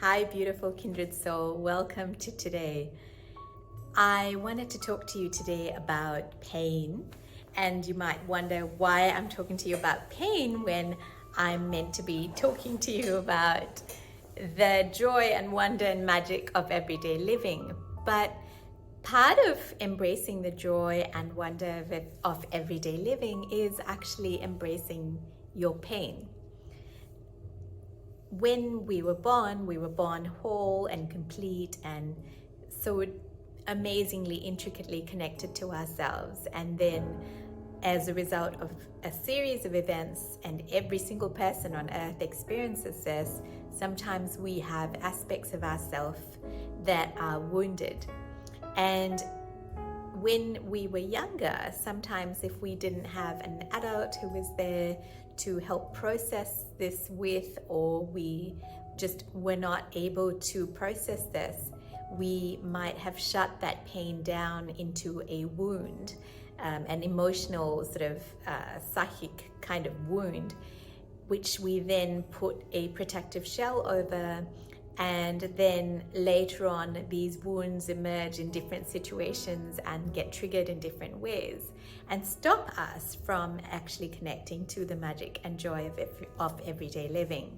Hi, beautiful kindred soul. Welcome to today. I wanted to talk to you today about pain, and you might wonder why I'm talking to you about pain when I'm meant to be talking to you about the joy and wonder and magic of everyday living. But part of embracing the joy and wonder of everyday living is actually embracing your pain. When we were born whole and complete and so amazingly intricately connected to ourselves. And then as a result of a series of events, and every single person on earth experiences this, sometimes we have aspects of ourselves that are wounded. And when we were younger, sometimes if we didn't have an adult who was there to help process this with, or we just were not able to process this, we might have shut that pain down into a wound, an emotional sort of psychic kind of wound, which we then put a protective shell over. And then later on, these wounds emerge in different situations and get triggered in different ways and stop us from actually connecting to the magic and joy of everyday living.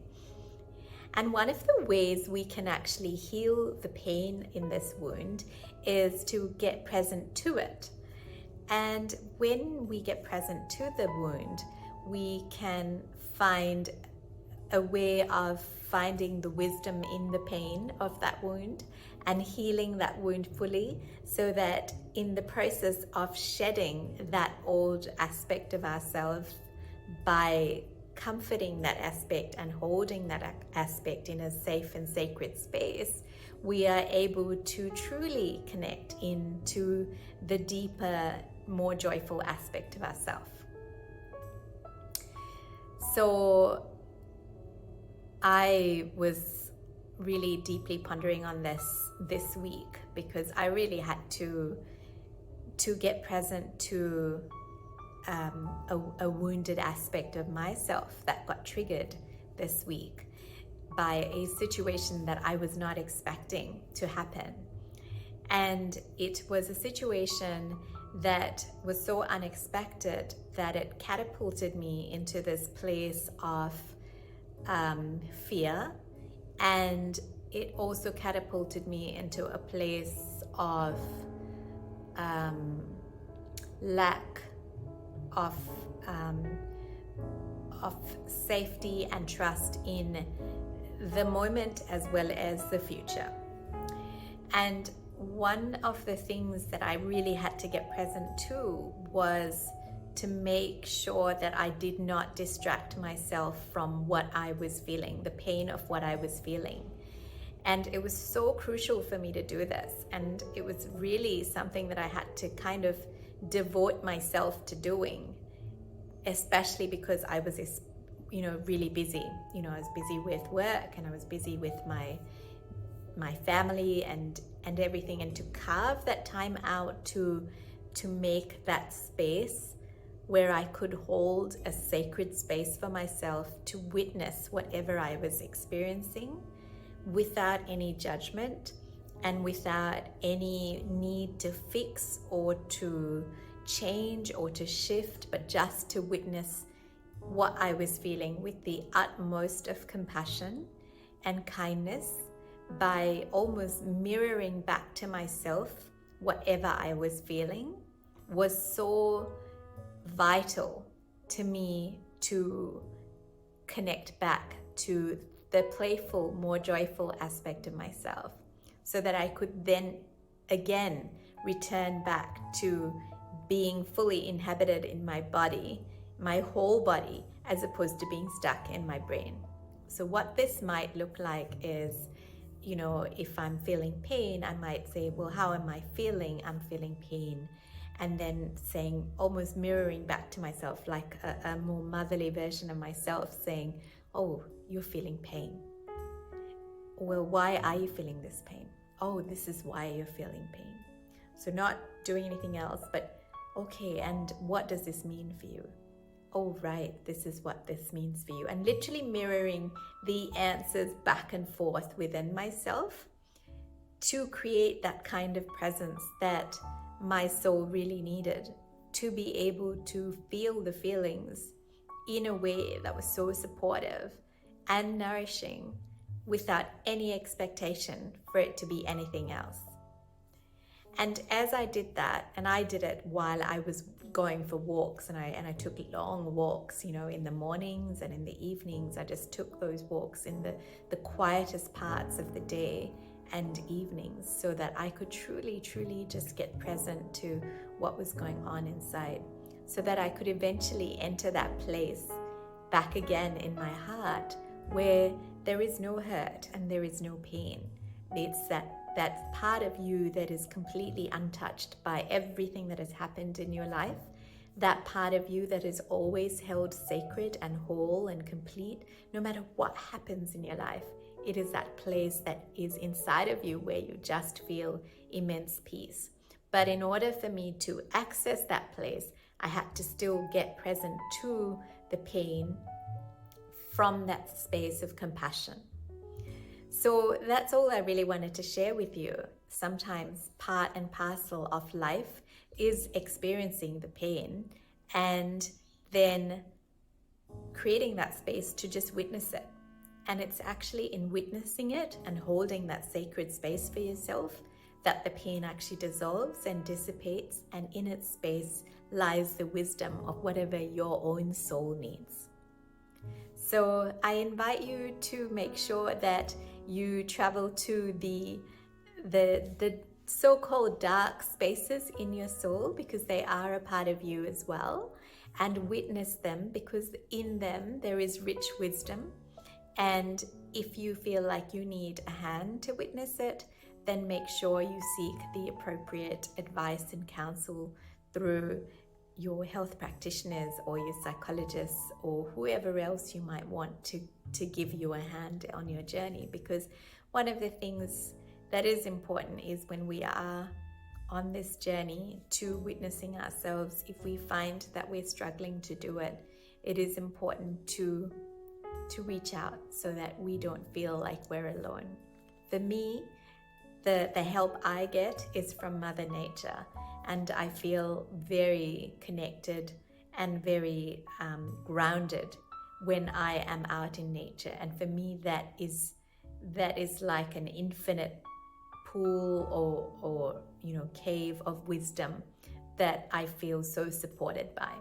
And one of the ways we can actually heal the pain in this wound is to get present to it. And when we get present to the wound, we can find a way of finding the wisdom in the pain of that wound and healing that wound fully, so that in the process of shedding that old aspect of ourselves, by comforting that aspect and holding that aspect in a safe and sacred space, we are able to truly connect into the deeper, more joyful aspect of ourselves. So I was really deeply pondering on this week, because I really had to get present to a wounded aspect of myself that got triggered this week by a situation that I was not expecting to happen. And it was a situation that was so unexpected that it catapulted me into this place of fear, and it also catapulted me into a place of lack of safety and trust in the moment as well as the future. And one of the things that I really had to get present to was to make sure that I did not distract myself from what I was feeling, the pain of what I was feeling. And it was so crucial for me to do this. And it was really something that I had to kind of devote myself to doing, especially because I was, really busy. I was busy with work, and I was busy with my family and everything. And to carve that time out to make that space where I could hold a sacred space for myself to witness whatever I was experiencing without any judgment and without any need to fix or to change or to shift, but just to witness what I was feeling with the utmost of compassion and kindness, by almost mirroring back to myself whatever I was feeling, was so vital to me to connect back to the playful, more joyful aspect of myself, so that I could then again return back to being fully inhabited in my body, my whole body, as opposed to being stuck in my brain. So what this might look like is, if I'm feeling pain, I might say, well, how am I feeling? I'm feeling pain. And then saying, almost mirroring back to myself, like a more motherly version of myself, saying, oh, you're feeling pain. Well, why are you feeling this pain? Oh, this is why you're feeling pain. So not doing anything else, but okay, and what does this mean for you? oh, right, this is what this means for you. And literally mirroring the answers back and forth within myself to create that kind of presence that my soul really needed, to be able to feel the feelings in a way that was so supportive and nourishing without any expectation for it to be anything else. And as I did that, and I did it while I was going for walks, and I took long walks, in the mornings and in the evenings. I just took those walks in the quietest parts of the day and evenings, so that I could truly just get present to what was going on inside, so that I could eventually enter that place back again in my heart where there is no hurt and there is no pain. It's that part of you that is completely untouched by everything that has happened in your life, that part of you that is always held sacred and whole and complete no matter what happens in your life. It is that place that is inside of you where you just feel immense peace. But in order for me to access that place, I had to still get present to the pain from that space of compassion. So that's all I really wanted to share with you. Sometimes part and parcel of life is experiencing the pain and then creating that space to just witness it. And it's actually in witnessing it and holding that sacred space for yourself that the pain actually dissolves and dissipates, and in its space lies the wisdom of whatever your own soul needs. So I invite you to make sure that you travel to the so-called dark spaces in your soul, because they are a part of you as well, and witness them, because in them there is rich wisdom. And if you feel like you need a hand to witness it, then make sure you seek the appropriate advice and counsel through your health practitioners or your psychologists or whoever else you might want to give you a hand on your journey. Because one of the things that is important is when we are on this journey to witnessing ourselves, if we find that we're struggling to do it, it is important to reach out so that we don't feel like we're alone. For me, the help I get is from Mother Nature, and I feel very connected and very grounded when I am out in nature. And for me, that is like an infinite pool or cave of wisdom that I feel so supported by.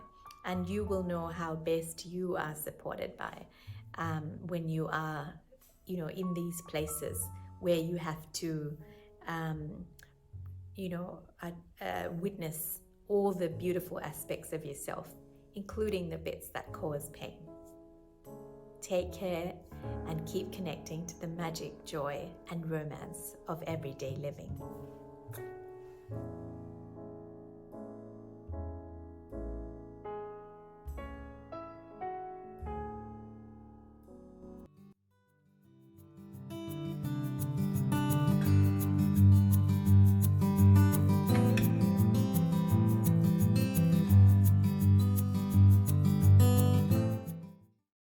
And you will know how best you are supported by when you are in these places where you have to witness all the beautiful aspects of yourself, including the bits that cause pain. Take care and keep connecting to the magic, joy, and romance of everyday living.